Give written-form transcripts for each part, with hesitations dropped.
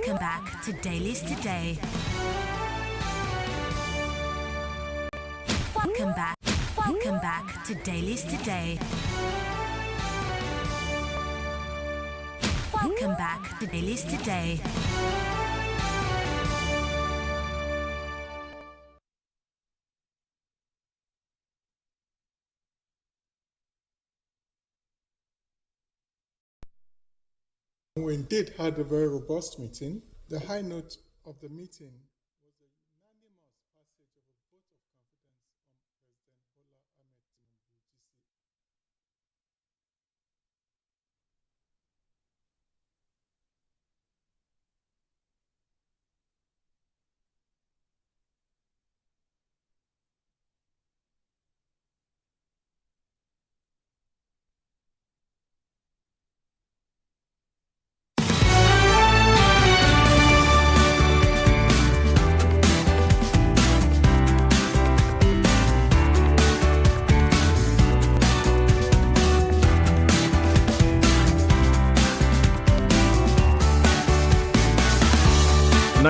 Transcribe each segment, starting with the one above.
Welcome back to Dailies Today. Welcome back to Dailies Today. Welcome back to Dailies Today. We indeed had a very robust meeting. The high note of the meeting was a unanimous passage of a vote of confidence on President Bola Ahmed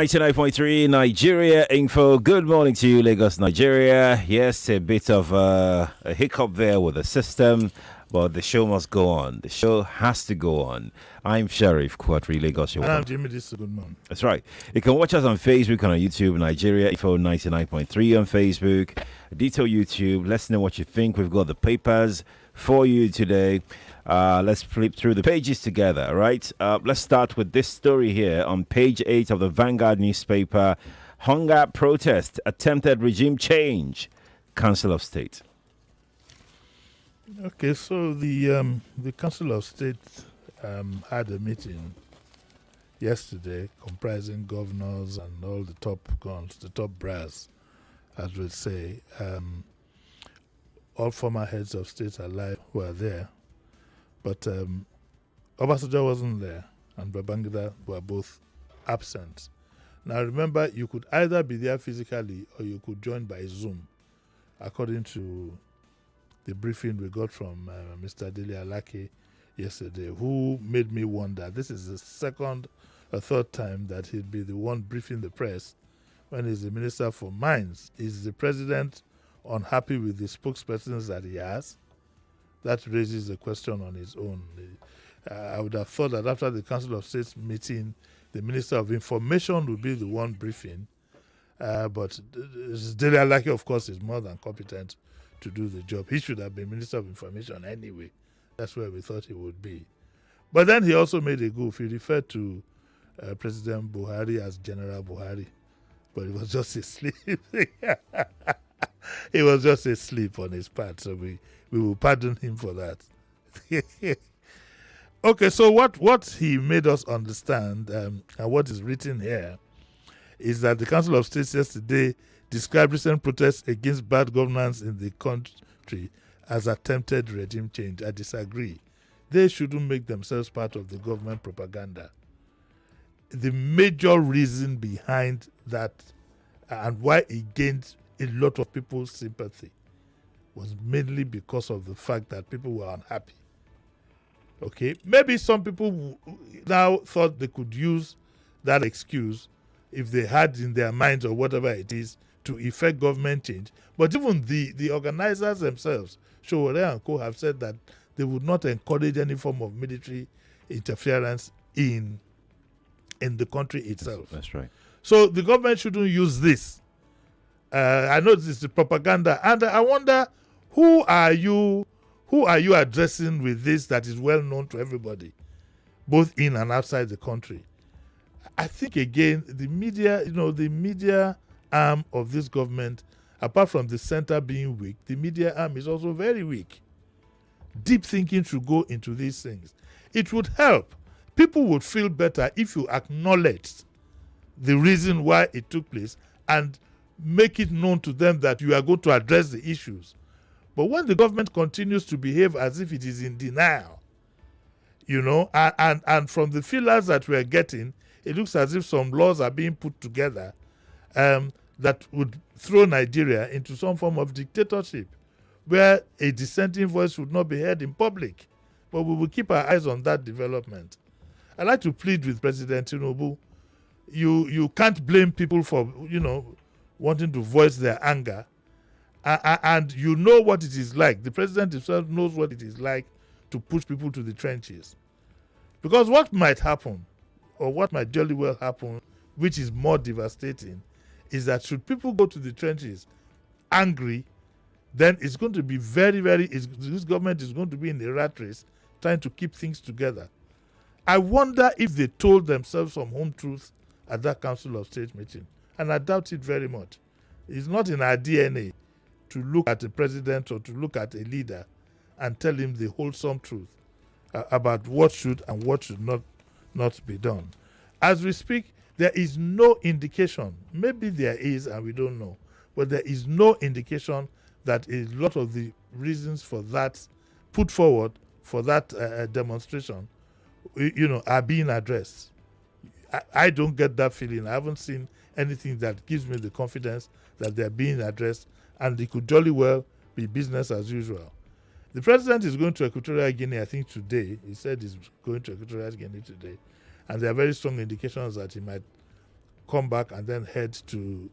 Tinubu, GC. .3 Nigeria Info. Good morning to you, Lagos, Nigeria. Yes, a bit of a hiccup there with the system, but the show must go on. The show has to go on. I'm Sheriff Quadry, Lagos. And I'm Jimi. Disu. Good morning. That's right. You can watch us on Facebook and on YouTube, Nigeria Info 99.3 on Facebook. Detail YouTube. Let's know what you think. We've got the papers for you today. Let's flip through the pages together, right? Let's start with this story here on page 8 of the Vanguard newspaper. Hunger protest, attempted regime change, Council of State. Okay, so the Council of State had a meeting yesterday comprising governors and all the top guns, the top brass, as we say. All former heads of state alive were there. But Obasanjo wasn't there, and Babangida were both absent. Now remember, you could either be there physically or you could join by Zoom, according to the briefing we got from Mr. Dele Alake yesterday, who made me wonder. This is the second or third time that he'd be the one briefing the press when he's the Minister for Mines. Is the president unhappy with the spokespersons that he has? That raises a question on its own. I would have thought that after the Council of State meeting, the Minister of Information would be the one briefing. But Dele Alake, of course, is more than competent to do the job. He should have been Minister of Information anyway. That's where we thought he would be. But then he also made a goof. He referred to President Buhari as General Buhari. But it was just a slip. It was just a slip on his part. So we will pardon him for that. Okay, so what he made us understand, and what is written here, is that the Council of State yesterday described recent protests against bad governance in the country as attempted regime change. I disagree. They shouldn't make themselves part of the government propaganda. The major reason behind that and why it gained a lot of people's sympathy was mainly because of the fact that people were unhappy. Okay, maybe some people now thought they could use that excuse if they had in their minds or whatever it is to effect government change. But even the organizers themselves, Showore and Co, have said that they would not encourage any form of military interference in the country itself. That's right. So the government shouldn't use this. I know this is the propaganda, and I wonder who are you addressing with this that is well known to everybody, both in and outside the country. I think again the media arm of this government, apart from the center being weak, the media arm is also very weak. Deep thinking should go into these things. It would help. People would feel better if you acknowledged the reason why it took place and make it known to them that you are going to address the issues. But when the government continues to behave as if it is in denial, and from the feelers that we are getting, it looks as if some laws are being put together that would throw Nigeria into some form of dictatorship, where a dissenting voice would not be heard in public. But we will keep our eyes on that development. I'd like to plead with President Tinubu you can't blame people for, wanting to voice their anger. And you know what it is like. The president himself knows what it is like to push people to the trenches. Because what might happen, or what might jolly well happen, which is more devastating, is that should people go to the trenches angry, then it's going to be this government is going to be in a rat race trying to keep things together. I wonder if they told themselves some home truths at that Council of State meeting. And I doubt it very much. It's not in our DNA to look at a president or to look at a leader and tell him the wholesome truth about what should and what should not be done. As we speak, there is no indication, maybe there is and we don't know, but there is no indication that a lot of the reasons for that put forward for that demonstration, are being addressed. I don't get that feeling. I haven't seen anything that gives me the confidence that they're being addressed, and it could jolly well be business as usual. The president is going to Equatorial Guinea, I think today. He said he's going to Equatorial Guinea today. And there are very strong indications that he might come back and then head to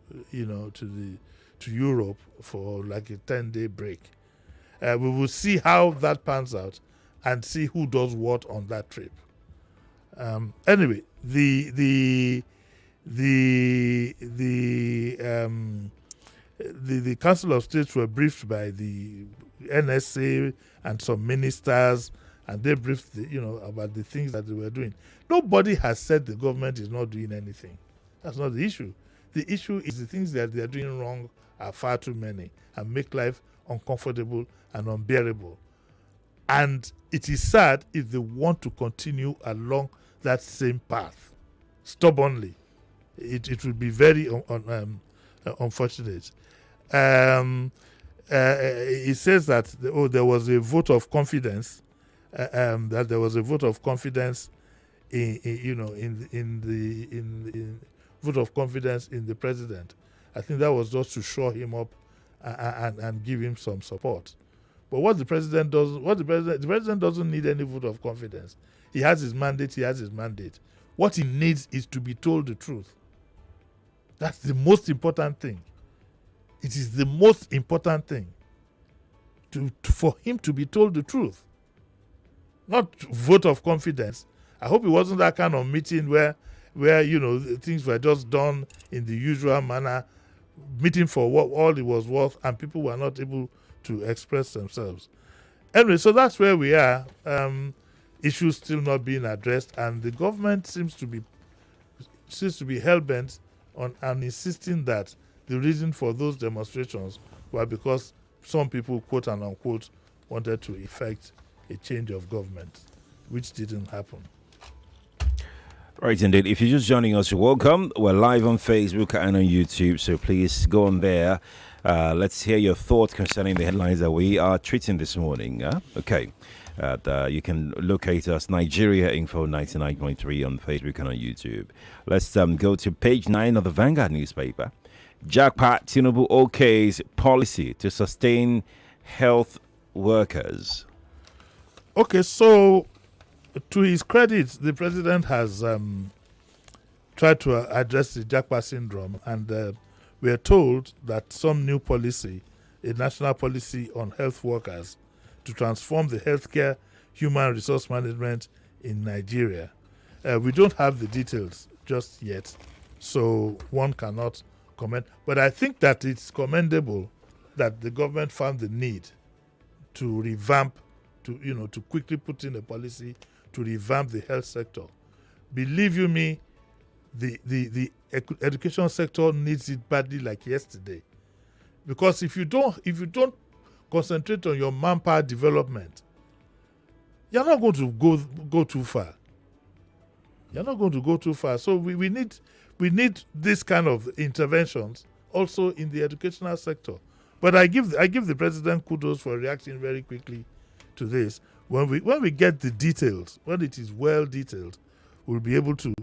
Europe for like a 10-day break. We will see how that pans out and see who does what on that trip. Anyway, the Council of States were briefed by the NSA and some ministers, and they briefed about the things that they were doing. Nobody has said the government is not doing anything. That's not the issue. The issue is the things that they are doing wrong are far too many and make life uncomfortable and unbearable. And it is sad if they want to continue along that same path stubbornly. It would be very unfortunate. It says that there was a vote of confidence. That there was a vote of confidence in vote of confidence in the president. I think that was just to shore him up and give him some support. But the president doesn't need any vote of confidence. He has his mandate. What he needs is to be told the truth. That's the most important thing. It is the most important thing for him to be told the truth. Not vote of confidence. I hope it wasn't that kind of meeting where things were just done in the usual manner, meeting for what all it was worth, and people were not able to express themselves. Anyway, so that's where we are. Issues still not being addressed, and the government seems to be hell-bent on insisting that the reason for those demonstrations were because some people, quote and unquote, wanted to effect a change of government, which didn't happen. Right, indeed. If you're just joining us, you're welcome. We're live on Facebook and on YouTube, so please go on there. Let's hear your thoughts concerning the headlines that we are treating this morning. Okay. You can locate us, Nigeria Info 99.3 on Facebook and on YouTube. Let's go to page 9 of the Vanguard newspaper. Jackpot Tinubu OK's policy to sustain health workers. Okay, so to his credit, the president has tried to address the Jackpot syndrome, and we are told that some new policy, a national policy on health workers, to transform the healthcare human resource management in Nigeria. We don't have the details just yet, so one cannot comment. But I think that it's commendable that the government found the need to revamp, to quickly put in a policy to revamp the health sector. Believe you me, the education sector needs it badly like yesterday. Because if you don't concentrate on your manpower development, you're not going to go too far. You're not going to go too far. So we need this kind of interventions also in the educational sector. But I give the president kudos for reacting very quickly to this. When we get the details, when it is well detailed, we'll be able to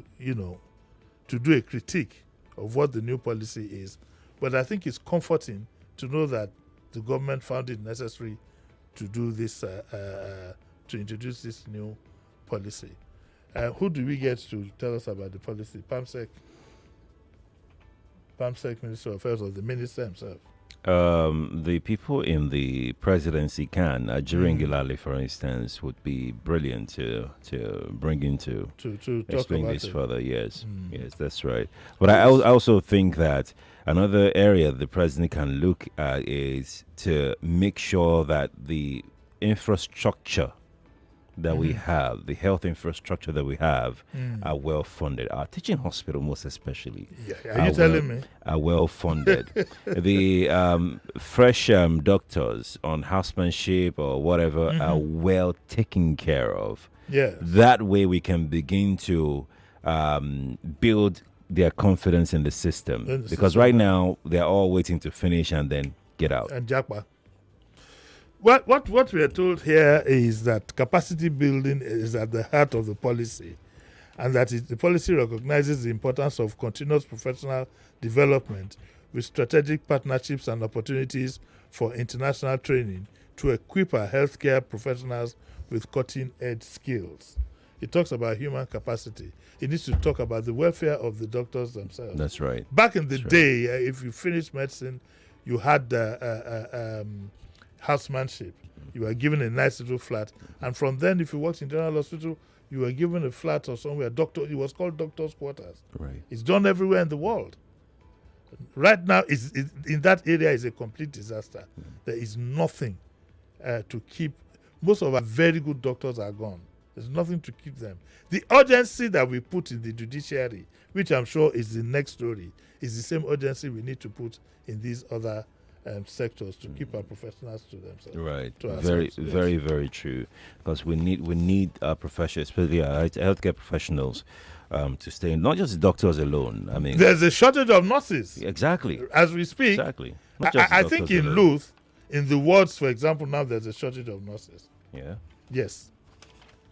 to do a critique of what the new policy is. But I think it's comforting to know that the government found it necessary to do this, to introduce this new policy. Who do we get to tell us about the policy? PAMSEC. PAMSEC Minister of Affairs or the minister himself? The people in the presidency can, during Gilali, for instance, would be brilliant to bring into To talk explain about this it. further. Yes, yes, that's right. But I also think that another area the president can look at is to make sure that the infrastructure that we have, the health infrastructure that we have, are well funded. Our teaching hospital, most especially, Are you telling me? are well funded. The fresh doctors on housemanship or whatever are well taken care of. Yes. That way, we can begin to build their confidence in the system. Because right now, they're all waiting to finish and then get out. And Jackpa. What we are told here is that capacity building is at the heart of the policy, and that the policy recognizes the importance of continuous professional development with strategic partnerships and opportunities for international training to equip our healthcare professionals with cutting-edge skills. It talks about human capacity. It needs to talk about the welfare of the doctors themselves. That's right. Back in the day, if you finished medicine, you had housemanship. You were given a nice little flat, and from then, if you worked in general hospital, you were given a flat or somewhere. It was called doctor's quarters. Right. It's done everywhere in the world. Right now, in that area is a complete disaster. There is nothing to keep. Most of our very good doctors are gone. There's nothing to keep them. The urgency that we put in the judiciary, which I'm sure is the next story, is the same urgency we need to put in these other sectors to keep our professionals to themselves. Right. To Very, ourselves, yes. very, very true. Because we need our professionals, especially our healthcare professionals, to stay. Not just doctors alone. I mean, There's a shortage of nurses exactly. as we speak. Exactly. Not just I doctors think in alone. Luth, in the wards, for example, now there's a shortage of nurses. Yeah. Yes,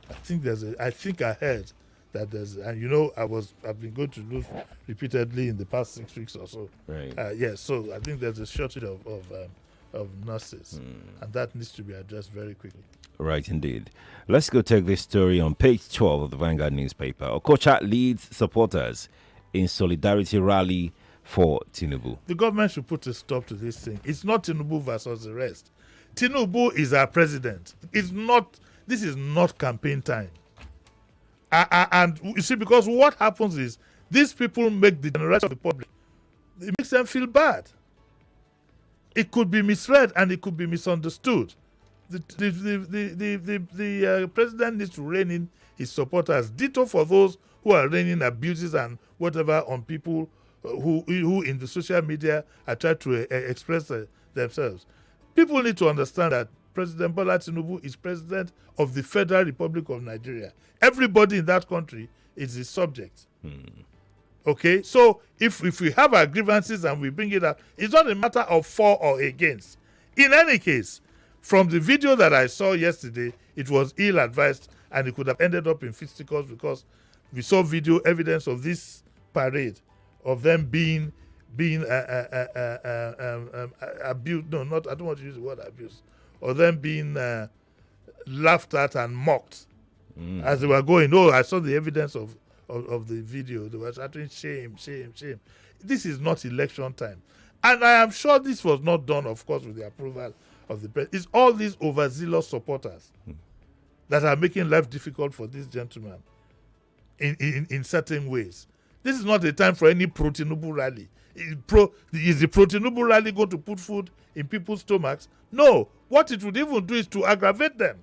I think I heard that there's, and I've been going to Luth repeatedly in the past 6 weeks or so. Right. Yes, so I think there's a shortage of nurses, and that needs to be addressed very quickly. Right, indeed. Let's go take this story on page 12 of the Vanguard newspaper. Okocha leads supporters in solidarity rally for Tinubu. The government should put a stop to this thing. It's not Tinubu versus the rest. Tinubu is our president. This is not campaign time. And you see, because what happens is these people make the generality of the public, it makes them feel bad. It could be misread and it could be misunderstood. The president needs to rein in his supporters. Ditto for those who are raining abuses and whatever on people who in the social media are trying to express themselves. People need to understand that President Bola Tinubu is president of the Federal Republic of Nigeria. Everybody in that country is his subject. Okay, so if we have our grievances and we bring it up, it's not a matter of for or against. In any case, from the video that I saw yesterday, it was ill-advised and it could have ended up in fisticuffs because we saw video evidence of this parade of them being abused. No, not, I don't want to use the word abuse. Or them being laughed at and mocked as they were going. Oh, I saw the evidence of the video. They were shouting, shame, shame, shame. This is not election time. And I am sure this was not done, of course, with the approval of the president. It's all these overzealous supporters that are making life difficult for this gentleman in certain ways. This is not the time for any pro-Tinubu rally. Is the pro-Tinubu rally going to put food in people's stomachs? No. What it would even do is to aggravate them.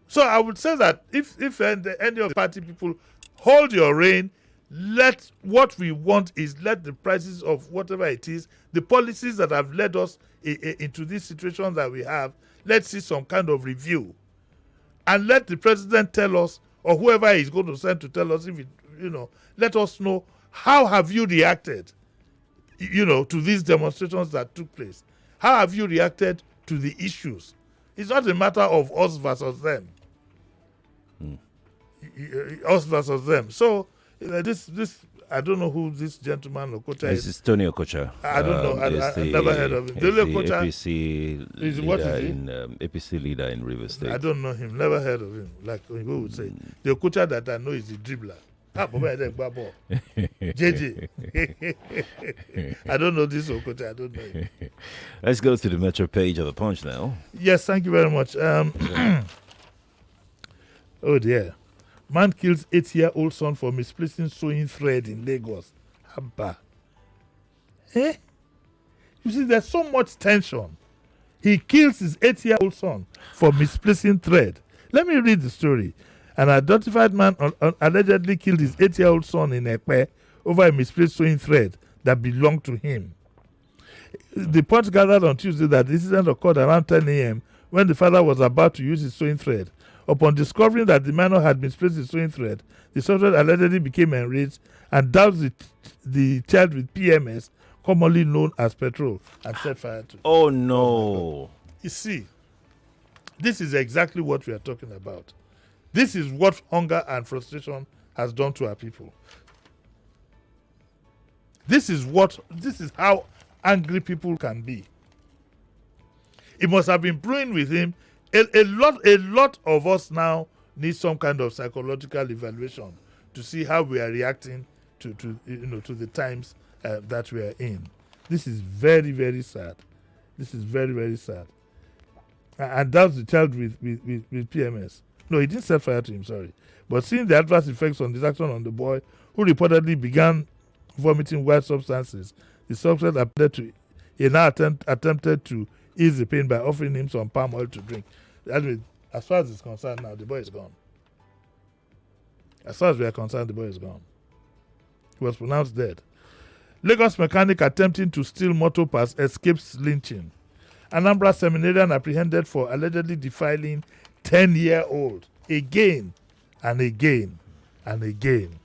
So I would say that if any of the party people hold your reign, what we want is let the prices of whatever it is, the policies that have led us into this situation that we have, let's see some kind of review. And let the president tell us, or whoever is going to send to tell us, let us know how have you reacted, to these demonstrations that took place. How have you reacted to the issues? It's not a matter of us versus them. Us versus them. So this I don't know who this gentleman Okocha is. This is Tony Okocha. I don't know. I never heard of him. He's the Okocha, APC leader in Rivers State. I don't know him. Never heard of him. Like who would say the Okocha that I know is the dribbler. JJ. I don't know this Okote. I don't know him. Let's go to the Metro page of the Punch now. Yes, thank you very much. Oh dear. Man kills 8-year-old son for misplacing sewing thread in Lagos. Abba. You see, there's so much tension. He kills his 8-year-old son for misplacing thread. Let me read the story. An identified man allegedly killed his 8-year-old son in Ekpe over a misplaced sewing thread that belonged to him. The Punch gathered on Tuesday that the incident occurred around 10 a.m. when the father was about to use his sewing thread. Upon discovering that the minor had misplaced his sewing thread, the suspect allegedly became enraged and doused the child with PMS, commonly known as petrol, and set fire to it. Oh no. You see, this is exactly what we are talking about. This is what hunger and frustration has done to our people. This is how angry people can be. It must have been brewing with him. A lot of us now need some kind of psychological evaluation to see how we are reacting to the times that we are in. This is very, very sad. This is very, very sad. And that's the child with PMS. No, he didn't set fire to him, sorry. But seeing the adverse effects on this action on the boy, who reportedly began vomiting white substances, the suspect attempted to ease the pain by offering him some palm oil to drink. Anyway, as far as it's concerned now, the boy is gone. As far as we are concerned, the boy is gone. He was pronounced dead. Lagos mechanic attempting to steal motor pass escapes lynching. Anambra seminarian apprehended for allegedly defiling 10-year-old again and again and again.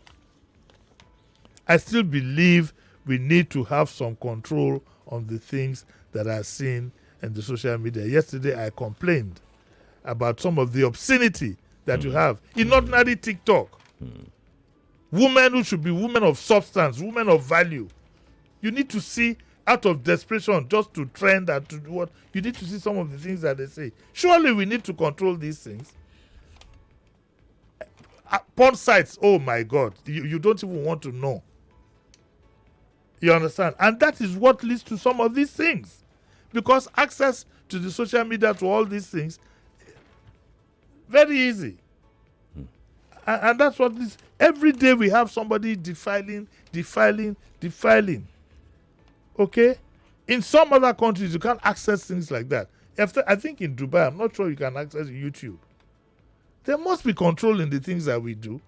I still believe we need to have some control on the things that are seen in the social media. Yesterday I complained about some of the obscenity that you have in ordinary TikTok. Women who should be women of substance, women of value. You need to see, out of desperation, just to trend and to do what, you need to see some of the things that they say. Surely we need to control these things. Porn sites, oh my God, you don't even want to know. You understand? And that is what leads to some of these things. Because access to the social media, to all these things, very easy. And that's what this, every day we have somebody defiling. Okay? In some other countries, you can't access things like that. I think in Dubai, I'm not sure you can access YouTube. There must be control in the things that we do.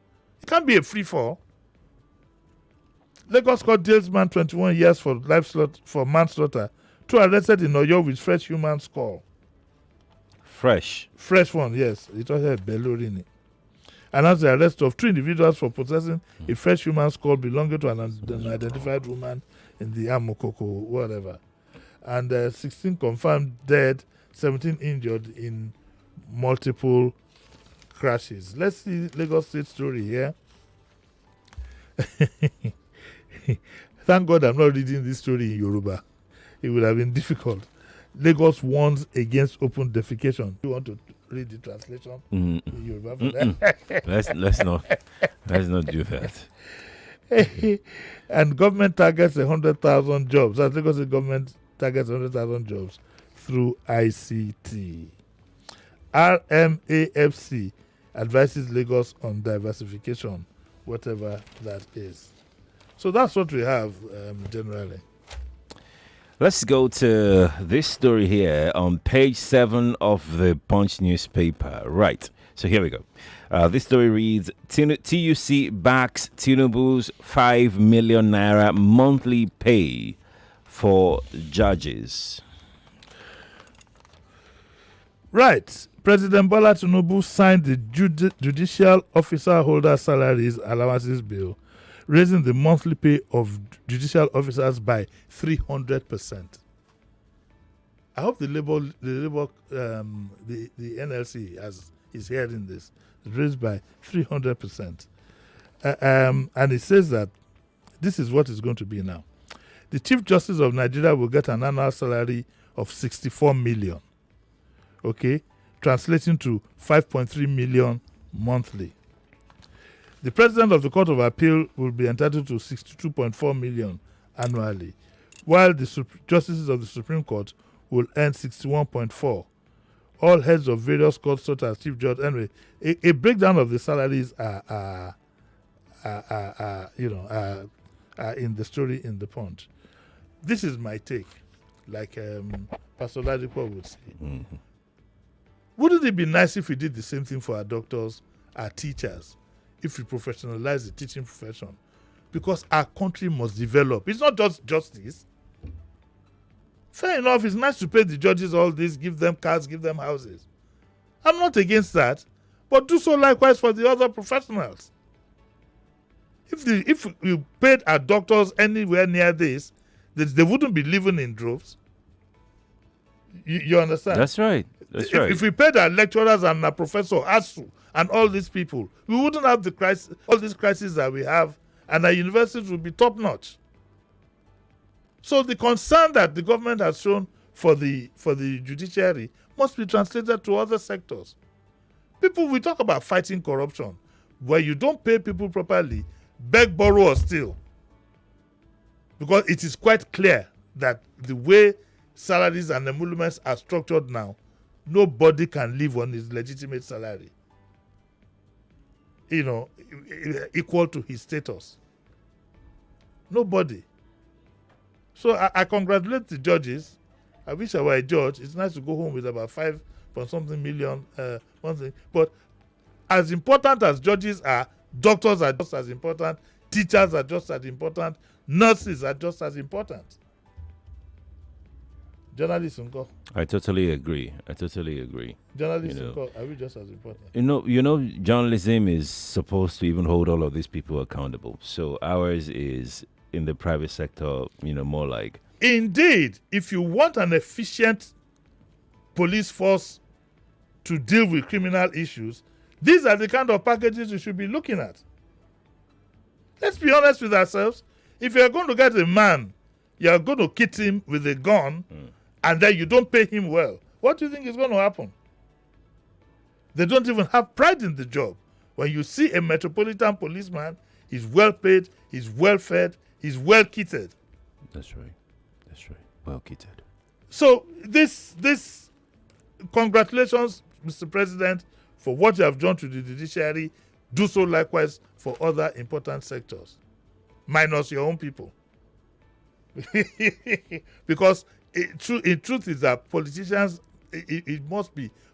It can't be a free-for-all. Lagos court jails man 21 years for manslaughter. 2 arrested in Oyo with fresh human skull. Fresh one, yes. It was a Belorini. Announced the arrest of 2 individuals for possessing a fresh human skull belonging to an unidentified woman in the Amokoko, whatever. And 16 confirmed dead, 17 injured in multiple crashes. Let's see Lagos State story here. Thank God I'm not reading this story in Yoruba. It would have been difficult. Lagos warns against open defecation. You want to read the translation in Yoruba for that? Let's not do that. And government targets 100,000 jobs. As Lagos government targets 100,000 jobs through ICT. RMAFC advises Lagos on diversification, whatever that is. So that's what we have generally. Let's go to this story here on page 7 of the Punch newspaper. Right. So here we go. This story reads, TUC backs Tinubu's 5 million naira monthly pay for judges. Right. President Bola Tinubu signed the Judicial Officer Holder Salaries Allowances Bill, raising the monthly pay of judicial officers by 300%. I hope the NLC is hearing this. It's raised by 300%. And it says that this is what it's going to be now. The Chief Justice of Nigeria will get an annual salary of 64 million. Okay? Translating to 5.3 million monthly. The president of the Court of Appeal will be entitled to 62.4 million annually, while the justices of the Supreme Court will earn 61.4. All heads of various courts, such as Chief Judge. Anyway, a breakdown of the salaries are in the story in the Punch. This is my take, like Pastor Ladipo would say. Mm-hmm. Wouldn't it be nice if we did the same thing for our doctors, our teachers, if we professionalize the teaching profession? Because our country must develop. It's not just justice. Fair enough, it's nice to pay the judges all this, give them cars, give them houses. I'm not against that, but do so likewise for the other professionals. If we paid our doctors anywhere near this, they wouldn't be living in droves. You understand? That's right. If we paid our lecturers and our professor, ASU, and all these people, we wouldn't have all these crises that we have, and our universities would be top-notch. So the concern that the government has shown for the judiciary must be translated to other sectors. We talk about fighting corruption. Where you don't pay people properly, beg, borrow, or steal. Because it is quite clear that the way salaries and emoluments are structured now, nobody can live on his legitimate salary, equal to his status. Nobody. So I congratulate the judges. I wish I were a judge. It's nice to go home with about 5.something million monthly. But as important as judges are, doctors are just as important, teachers are just as important, nurses are just as important. Journalists, I totally agree. Journalists, are we just as important? Journalism is supposed to even hold all of these people accountable. So ours is in the private sector, more like. Indeed, if you want an efficient police force to deal with criminal issues, these are the kind of packages you should be looking at. Let's be honest with ourselves. If you're going to get a man, you're going to kit him with a gun, and then you don't pay him well, what do you think is going to happen? They don't even have pride in the job. When you see a metropolitan policeman, he's well paid, he's well fed, he's well kitted. That's right. Well kitted. So this congratulations, Mr. President, for what you have done to the judiciary. Do so likewise for other important sectors, minus your own people. Because in truth is that politicians,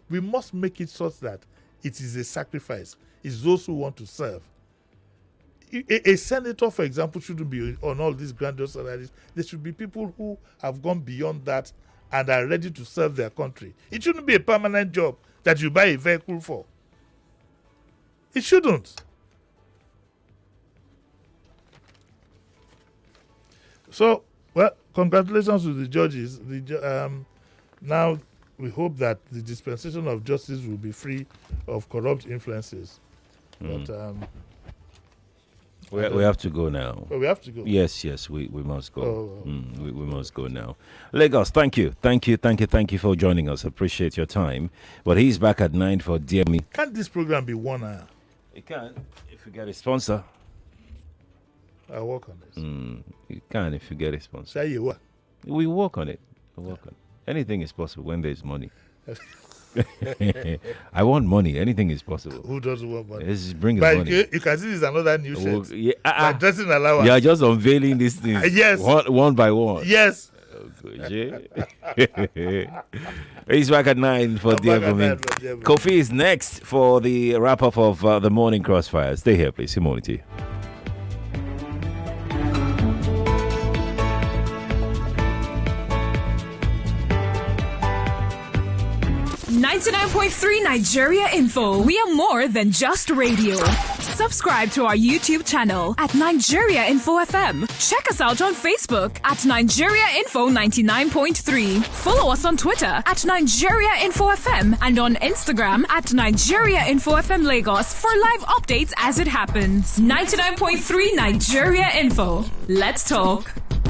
we must make it such that it is a sacrifice. It's those who want to serve. A senator, for example, shouldn't be on all these grandiose salaries. There should be people who have gone beyond that and are ready to serve their country. It shouldn't be a permanent job that you buy a vehicle for. It shouldn't. So, well, congratulations to the judges. Now, we hope that the dispensation of justice will be free of corrupt influences. But we have to go now. Oh, we have to go. Yes, we must go. We must go now. Lagos, thank you for joining us. Appreciate your time. But he's back at 9 for Jimi. Can't this program be 1 hour? It can if you get a sponsor. I'll work on this. You can if you get a sponsor. Say you what? We work on it. Anything is possible when there's money. I want money. Anything is possible. Who doesn't want money? Let's bring us but money. You can see this is another new shirt. Yeah, dressing allowance. You are just unveiling these things. Yes. One by one. Yes. He's back at 9 for the Kofi is next for the wrap up of the morning crossfire. Stay here, please. Good morning to you. 99.3 Nigeria Info. We are more than just radio. Subscribe to our YouTube channel at Nigeria Info FM. Check us out on Facebook at Nigeria Info 99.3. Follow us on Twitter at Nigeria Info FM and on Instagram at Nigeria Info FM Lagos for live updates as it happens. 99.3 Nigeria Info. Let's talk.